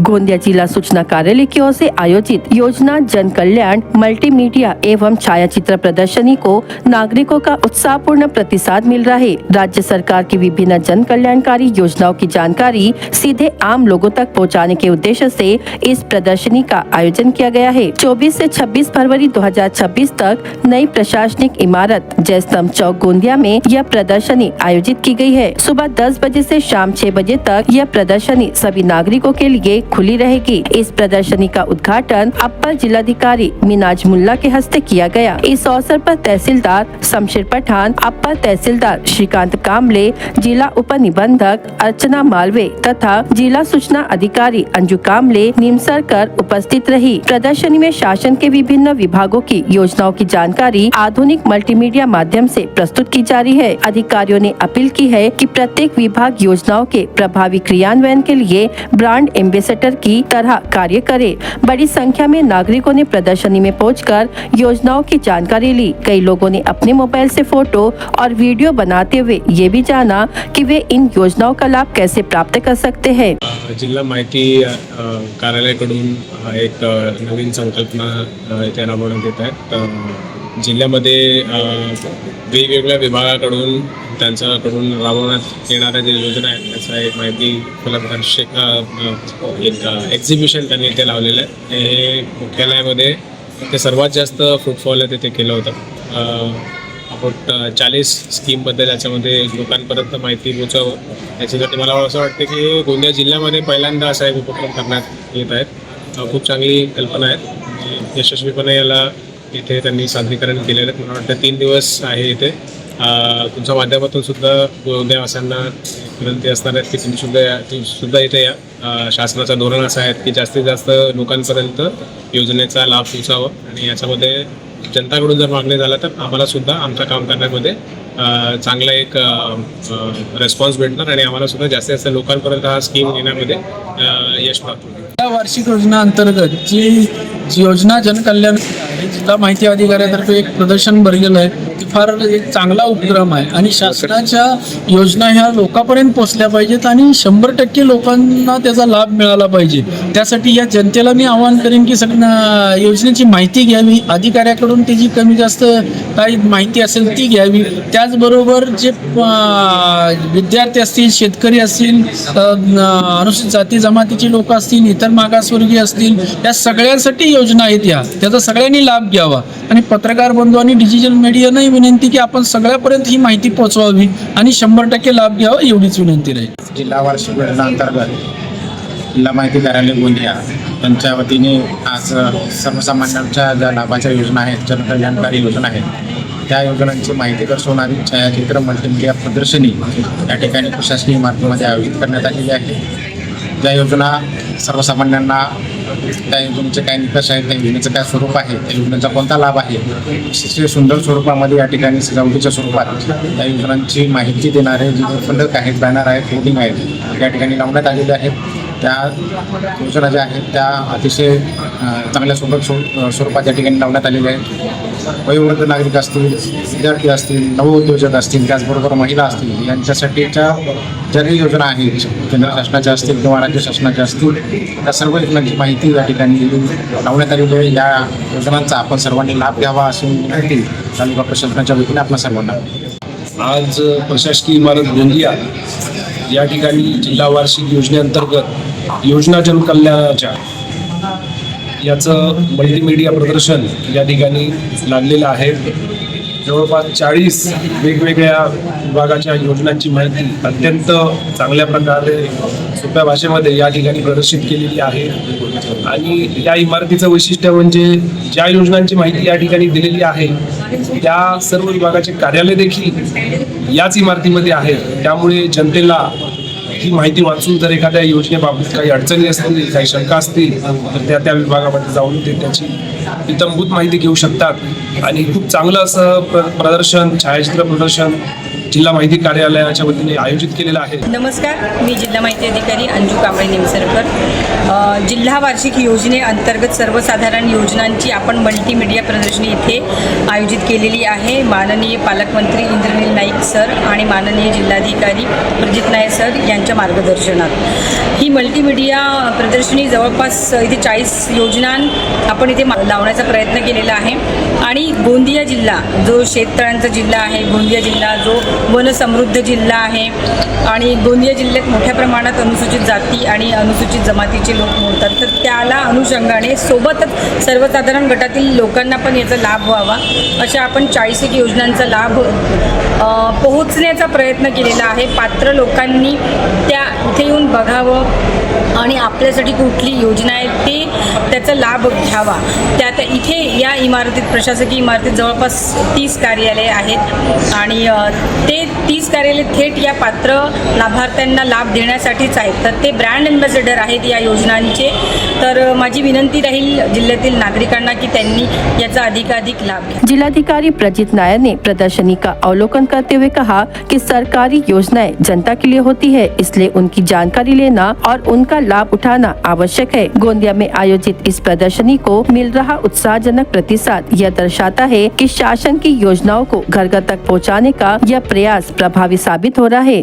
गोंदिया जिला सूचना कार्यालय की ओर से आयोजित योजना जन कल्याण मल्टीमीडिया एवं छायाचित्र प्रदर्शनी को नागरिकों का उत्साहपूर्ण प्रतिसाद मिल रहा है। राज्य सरकार की विभिन्न जन कल्याणकारी योजनाओं की जानकारी सीधे आम लोगों तक पहुंचाने के उद्देश्य से इस प्रदर्शनी का आयोजन किया गया है। 24 से 26 फरवरी 2026 तक नई प्रशासनिक इमारत जयस्तंभ चौक गोंदिया में यह प्रदर्शनी आयोजित की गई है। सुबह 10 बजे से शाम 6 बजे तक यह प्रदर्शनी सभी नागरिकों के लिए खुली रहेगी। इस प्रदर्शनी का उद्घाटन अपर जिलाधिकारी मिनाज मुल्ला के हस्ते किया गया। इस अवसर पर तहसीलदार शमशेर पठान, अपर तहसीलदार श्रीकांत कामले, जिला उप निबंधक अर्चना मालवे तथा जिला सूचना अधिकारी अंजू कामले निमसरकर उपस्थित रही। प्रदर्शनी में शासन के विभिन्न विभागों की योजनाओं की जानकारी आधुनिक मल्टीमीडिया माध्यम से प्रस्तुत की जा रही है। अधिकारियों ने अपील की है कि प्रत्येक विभाग योजनाओं के प्रभावी क्रियान्वयन के लिए ब्रांड एम्बेसडर की तरह कार्य करे। बड़ी संख्या में नागरिकों ने प्रदर्शनी में पहुंचकर योजनाओं की जानकारी ली। कई लोगों ने अपने मोबाइल से फोटो और वीडियो बनाते हुए ये भी जाना कि वे इन योजनाओं का लाभ कैसे प्राप्त कर सकते हैं। जिल्हा माहिती कार्यालयाकडून एक नवीन संकल्पना इथे राबवण्यात येत आहे। जिल्ह्यामध्ये वेगवेगळ्या विभागाकडून त्यांच्याकडून राबवण्यात येणाऱ्या ज्या योजना आहेत त्याचा एक माहिती एक एक्झिबिशन त्यांनी इथे लावलेलं आहे। हे मुख्यालयामध्ये ते सर्वात जास्त फुटफॉल आहे ते केलं होतं। आपण 40 स्कीमबद्दल याच्यामध्ये लोकांपर्यंत माहिती पोहोचावं याच्यासाठी मला असं वाटतं की गोंदिया जिल्ह्यामध्ये पहिल्यांदा असा एक उपक्रम करण्यात येत आहेत। खूप चांगली कल्पना आहे। यशस्वीपणे याला इथे त्यांनी सादरीकरण केलेलं आहे। मला वाटतं 3 दिवस आहे इथे। तुमच्या माध्यमातून सुद्धा गोंदियावासियांना विनंती असणार आहे की तुम्ही सुद्धा इथे या। शासनाचं धोरण असं आहे की जास्तीत जास्त लोकांपर्यंत योजनेचा लाभ पोहोचावा आणि याच्यामध्ये जनताकडून जर मागणी झाला तर आम्हाला सुद्धा आमचं काम करण्यामध्ये चांगला एक रिस्पॉन्स भेटणार आणि आम्हाला सुद्धा जास्तीत जास्त लोकांपर्यंत हा स्कीम येण्यामध्ये यश प्राप्त होईल। या वार्षिक योजना अंतर्गत जी योजना जनकल्याण जिल्हा माहिती अधिकाऱ्यातर्फे एक प्रदर्शन भरलेलं आहे ते फार एक चांगला उपक्रम आहे आणि शासनाच्या योजना ह्या लोकांपर्यंत पोहोचल्या पाहिजेत आणि 100% लोकांना त्याचा लाभ मिळाला पाहिजे। त्यासाठी या जनतेला मी आवाहन करेन की सगळ्या योजनेची माहिती घ्यावी, अधिकाऱ्याकडून त्याची कमी जास्त काही माहिती असेल ती घ्यावी। त्याचबरोबर जे विद्यार्थी असतील, शेतकरी असतील, अनुसूचित जाती जमातीची लोक असतील, इतर मागासवर्गीय असतील, या सगळ्यांसाठी योजना आहेत त्याचा सगळ्यांनी लाभ घ्यावा आणि पत्रकार बंधू आणि डिजिटल मीडियाने विनंती की आपण सगळ्यापर्यंत ही माहिती पोहोचवावी आणि 100% लाभ घ्यावा एवढीच विनंती राहील। जिल्हा वार्षिक योजना अंतर्गत जिल्हा माहिती कार्यालय गोंदिया यांच्या वतीने आज सर्वसामान्यांच्या ज्या लाभाच्या योजना आहेत, जनकल्याणकारी योजना आहेत, त्या योजनांची माहिती दर्शवणारी छायाचित्र मल्टीमीडिया प्रदर्शनी या ठिकाणी प्रशासकीय इमारतीमध्ये आयोजित करण्यात आलेली आहे। ज्या योजना सर्वसामान्यांना त्या योजनेचे काय निकष आहेत, त्या योजनेचं काय स्वरूप आहे, त्या योजनेचा कोणता लाभ आहे, अतिशय सुंदर स्वरूपामध्ये या ठिकाणी सजावटीच्या स्वरूपात त्या योजनांची माहिती देणारे जे फलक आहेत, बॅनर आहेत, होर्डिंग आहेत या ठिकाणी लावण्यात आलेले आहेत। त्या योजना ज्या आहेत त्या अतिशय चांगल्या स्वरूपात या ठिकाणी लावण्यात आलेल्या आहेत। वयोवृद्ध नागरिक असतील, विद्यार्थी असतील, नवउद्योजक असतील, त्याचबरोबर महिला असतील, यांच्यासाठीच्या ज्या काही योजना आहेत केंद्र शासनाच्या असतील किंवा राज्य शासनाच्या असतील त्या सर्व योजनांची माहिती या ठिकाणी लावण्यात आलेली आहे। या योजनांचा आपण सर्वांनी लाभ घ्यावा अशी विनंती तालुका प्रशासनाच्या वतीने आपल्या सर्वांना। आज प्रशासकीय इमारत गोंदिया या ठिकाणी जिल्हा वार्षिक योजनेअंतर्गत योजना जनकल्याणाच्या याचं मल्टीमीडिया प्रदर्शन या ठिकाणी लागलेलं आहे। जवळपास 40 वेगवेगळ्या विभागाच्या योजनांची माहिती अत्यंत चांगल्या प्रकारे सोप्या भाषेमध्ये या ठिकाणी प्रदर्शित केलेली आहे आणि या इमारतीचं वैशिष्ट्य म्हणजे ज्या योजनांची माहिती या ठिकाणी दिलेली आहे त्या सर्व विभागाचे कार्यालय देखील याच इमारतीमध्ये आहे। त्यामुळे जनतेला ही माहिती वाचून जर एखाद्या योजनेबाबत काही अडचणी असतील, काही शंका असतील तर त्या विभागामध्ये जाऊन ते त्याची इत्थंभूत माहिती घेऊ शकतात आणि खूप चांगलं असं प्रदर्शन, छायाचित्र प्रदर्शन जिल्हा माहिती कार्यालयाच्या वतीने आयोजित केलेला आहे. नमस्कार, मी जिल्हा माहिती अधिकारी अंजू कांबळे निमसरकर. जिल्हा वार्षिक योजनेअंतर्गत सर्वसाधारण योजनांची आपण मल्टीमीडिया प्रदर्शनी इथे आयोजित केलेली आहे. माननीय पालकमंत्री इंद्रनील नाईक सर आणि माननीय जिल्हाधिकारी प्रजित नाईक सर यांच्या मार्गदर्शनात ही मल्टीमीडिया प्रदर्शनी जवळपास इथे 40 योजना आपण इथे लावण्याचा प्रयत्न केलेला आहे. आणि गोंदिया जिल्हा जो शेततळ्यांचा जिल्हा आहे, गोंदिया जिल्हा जो वनसमृद्ध जिल्हा आहे आणि गोंदिया जिल्ह्यात मोठ्या प्रमाणात अनुसूचित जाती आणि अनुसूचित जमातीचे लोक मोडतात, तर त्याला अनुषंगाने सोबतच सर्वसाधारण गटातील लोकांना पण याचा लाभ व्हावा अशा आपण 40 योजनांचा लाभ पोहोचण्याचा प्रयत्न केलेला आहे. पात्र लोकांनी त्या इथे येऊन बघावं आणि आपल्यासाठी कुठली योजना आहे ते त्याचा लाभ घ्यावा. त्यात इथे या इमारतीत, प्रशासकीय इमारतीत जवळपास 30 कार्यालये आहेत आणि ते 30 कार्यालय थेट या पात्र लाभार्थ्यांना लाभ देण्यासाठीच आहेत. तर ते ब्रँड अँबॅसेडर आहेत या योजनांचे. तर माझी विनंती राहील जिल्ह्यातील नागरिकांना की त्यांनी याचा अधिकाधिक लाभ घ्या. जिलाधिकारी प्रजित नायर ने प्रदर्शनी का अवलोकन करते हुए कहा कि सरकारी योजनाएं जनता के लिए होती है, इसलिए उनकी जानकारी लेना और उनका लाभ उठाना आवश्यक है. गोंदिया में आयोजित इस प्रदर्शनी को मिल रहा उत्साहजनक प्रतिसाद यह दर्शाता है कि शासन की योजनाओं को घर घर तक पहुंचाने का यह प्रयास प्रभावी साबित हो रहा है.